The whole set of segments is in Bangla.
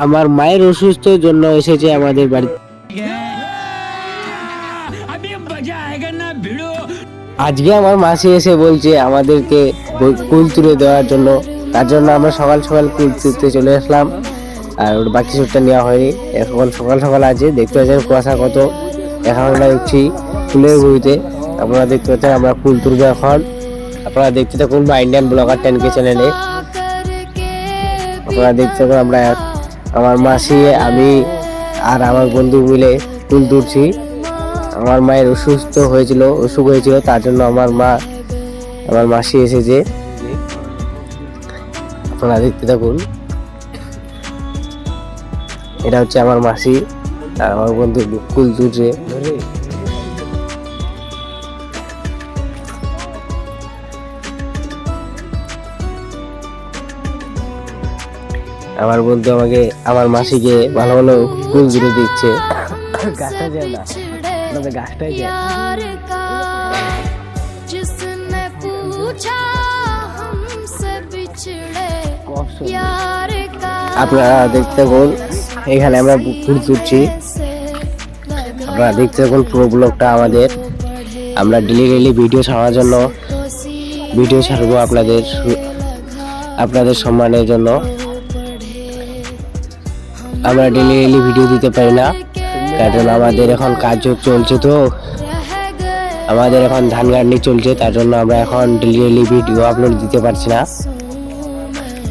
আমার মায়ের অসুস্থর জন্য এসেছে আমাদের বাড়িতে। আজকে আমার মাসি এসে বলছে আমাদেরকে কুল তুলে দেওয়ার জন্য, তার জন্য আমরা সকাল সকাল কুল তুলতে চলে আসলাম। আর ওর বাকি সবটা নেওয়া হয়নি, এখন সকাল সকাল আছে, দেখতে পাচ্ছেন কুয়াশা কত। এখন আমরা উঠছি ফুলের বইতে, আপনারা দেখতে পাচ্ছেন আমরা ফুল তুলবো এখন। আপনারা দেখতে থাকুন বা ইন্ডিয়ান ব্লগার 10K চ্যানেলে। আপনারা দেখতে থাকুন, আমরা আমার মাসি, আমি আর আমার বন্ধু মিলে ফুল তুলছি। আমার মায়ের অসুখ হয়েছিল, তার জন্য আমার মাসি এসেছে। আপনারা দেখতে থাকুন, এটা হচ্ছে আমার মাসি আর আমার বন্ধু ফুল তুলছে। আমার বন্ধু আমাকে আমার মাসিকে ভালো ভালো ফুল তুলে দিচ্ছে। গাছটা যায় না, গাছটাই যায়। আপনারা দেখতে থাকুন, এখানে আমরা ফুল তুলছি। আপনারা দেখতে থাকুন পুরো ব্লগটা আমাদের। আমরা ডেলি ভিডিও ছাড়ার জন্য ভিডিও ছাড়বো আপনাদের সম্মানের জন্য। আমরা ডেলি ভিডিও দিতে পারি না, কারণ আমাদের এখন কাজ চলছে, তো আমাদের এখন ধান গাড়নি চলছে, তার জন্য আমরা এখন ডেলি ভিডিও আপলোড দিতে পারছি না।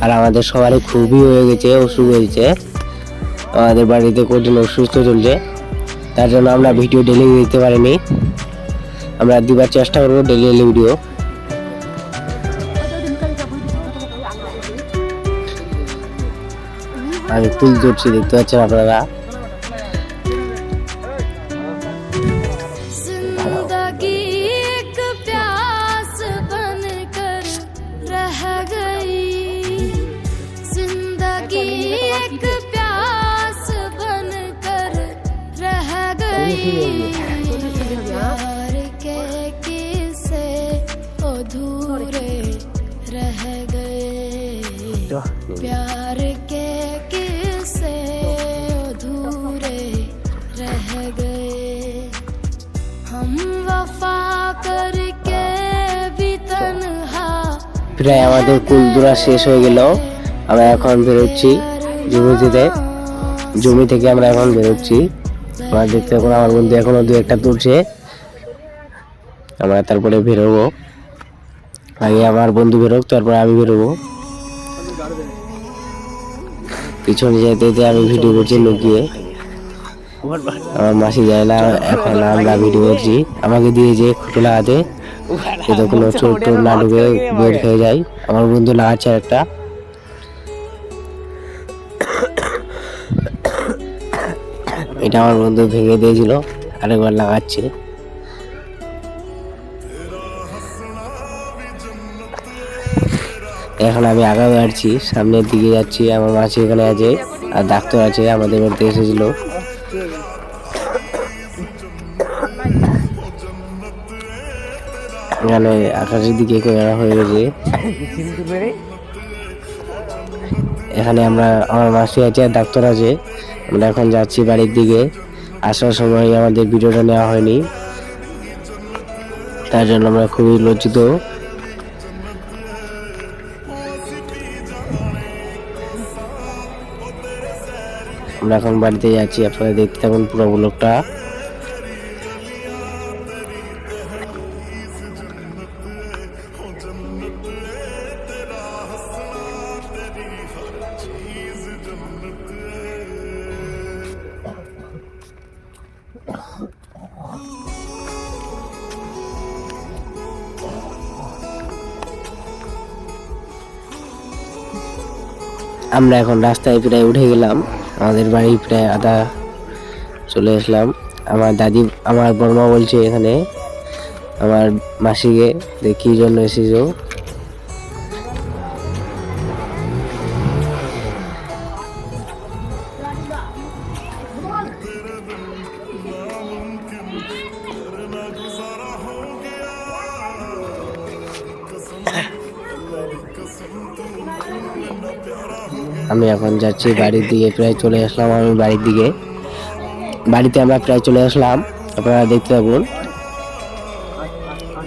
আর আমাদের সবারই খুবই হয়ে গেছে, অসুখ হয়েছে, আমাদের বাড়িতে কঠিন অসুস্থ চলছে, তার জন্য আমরা ভিডিও ডেলি দিতে পারিনি। আমরা দিবার চেষ্টা করবো ডেলি ভিডিও। আমি ফুল তুলছি, দেখতে পাচ্ছেন আপনারা। प्यार के किस्से अधूरे रह गए, हम वफा करके भी तन्हा। প্রায় আমাদের কুল তোলা শেষ হয়ে গেল, আমরা এখন বেরোচ্ছি জমি থেকে আমরা এখন বেরোচ্ছি। আমরা দেখতে এখন আমার বন্ধু এখনো 2-1টা তুলছে, আমরা তারপরে বেরোবো। আগে আমার বন্ধু বেরোক, তারপরে আমি বেরোবো। পিছনে যেতে যেতে আমি ভিডিও করছি লুকিয়ে, আমার মাসি যায় না। এখন আমরা ভিডিও করছি, আমাকে দিয়েছে খুঁটো লাগাতে, যাতে কোনো চোট না ঢুকে বের খেয়ে যায়। আমার বন্ধু লাগাচ্ছে একটা, এটা আমার বন্ধু ভেঙে দিয়েছিল, আরেকবার লাগাচ্ছে। এখন আমি আগে বাড়ছি, সামনের দিকে যাচ্ছি। আমার মাসি এখানে আছে আর ডাক্তার আছে, আমাদের বাড়িতে এসেছিল। এখানে আকাশের দিকে হয়ে গেছে। এখানে আমার মাসি আছে আর ডাক্তার আছে। আমরা এখন যাচ্ছি বাড়ির দিকে। আসার সময় আমাদের ভিডিওটা নেওয়া হয়নি, তার জন্য আমরা খুবই লজ্জিত। আমরা এখন বাড়িতে যাচ্ছি, আপনারা দেখতে থাকুন পুরো ব্লগটা। আমরা এখন রাস্তায় প্রায় উঠে গেলাম, আমাদের বাড়ি প্রায় আধা চলে আসলাম। আমার বর্মা বলছে এখানে আমার মাসিকে দেখি জন্য এসেছো। আমি এখন যাচ্ছি বাড়ির দিকে, প্রায় চলে আসলাম আমি বাড়ির দিকে। বাড়িতে আমরা প্রায় চলে আসলাম, আপনারা দেখতে থাকুন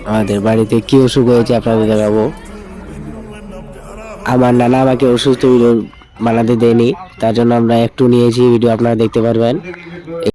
আমাদের বাড়িতে কি অসুখ হয়েছে আপনাদের দেখাবো। আমার নানা আমাকে অসুস্থ ভিডিও বানাতে দেয়নি, তার জন্য আমরা একটু নিয়েছি ভিডিও, আপনারা দেখতে পারবেন।